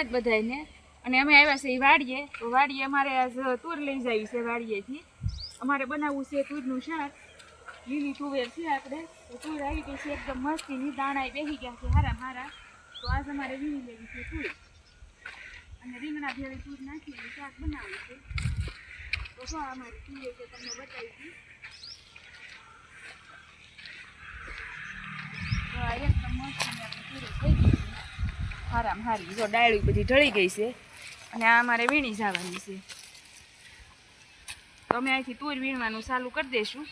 બધાને અને અમે આવ્યા છે એ વાડીએ. તો વાડીએ અમારે આજ તુર લઈ જાય છે. વાડીએથી અમારે બનાવવું છે તુરનું શાક. લીલી તુવેર છે આપણે. તો તુર આવી ગઈ છે એકદમ મસ્તીની. દાણા બેસી ગયા છે હારા હારા. તો આજ અમારે વીણી લેવી છે તુર અને રીંગણા ભેળી તુર નાખી શાક બનાવવું છે. તો શું અમારી તુર છે તમને બતાવી એકદમ મસ્તીની આપણે તુર થઈ ગઈ છે હારામ હારી. જો ડાળી બધી ઢળી ગઈ છે અને આ અમારે વીણી જવાની છે. તો અમે અહીંથી તુર વીણવાનું ચાલુ કરી દઈશું.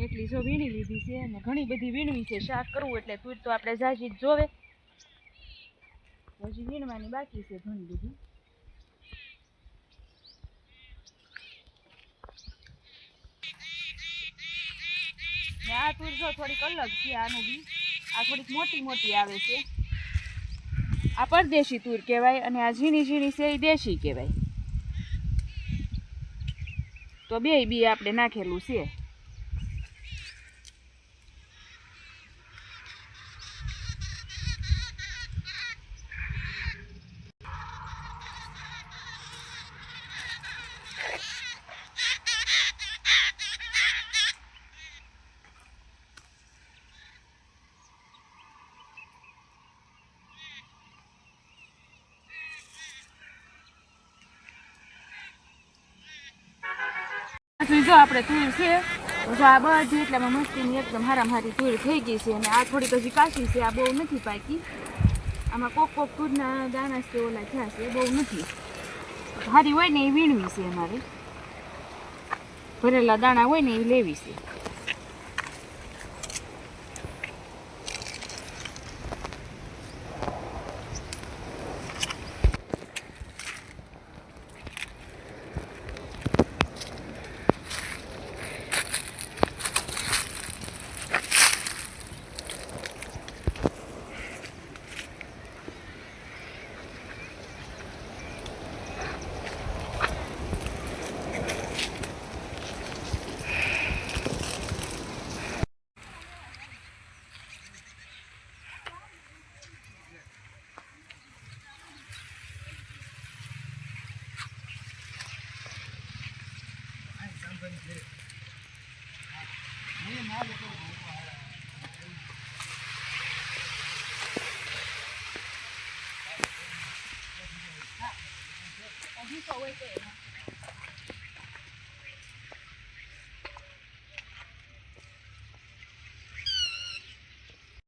એટલી જો વીણી લીધી છે અને ઘણી બધી વીણવી છે. શાક કરવું એટલે તુર તો આપણે ઝાઝી જ જોવે. હજી વીણવાની બાકી છે ઘણી બધી. આ તુર જો થોડીક અલગ છે. આનું બી આ થોડીક મોટી મોટી આવે છે. આ પરદેશી તુર કહેવાય અને આ ઝીણી ઝીણી છે એ દેશી કહેવાય. તો બે બી આપણે નાખેલું છે. જો આપણે તુર છે તો આ બધી એટલામાં મસ્તીની એકદમ હારામ હારી તુર થઈ ગઈ છે. અને આ થોડીક હજી કાચી છે. આ બહુ નથી પાકી. આમાં કોક કોક તુરના દાણા છે ઓલા થયા છે. બહુ નથી હારી હોય ને એ વીણવી છે. અમારે ભરેલા દાણા હોય ને એ લેવી છે. Hãy subscribe cho kênh Ghiền Mì Gõ để không bỏ lỡ những video hấp dẫn.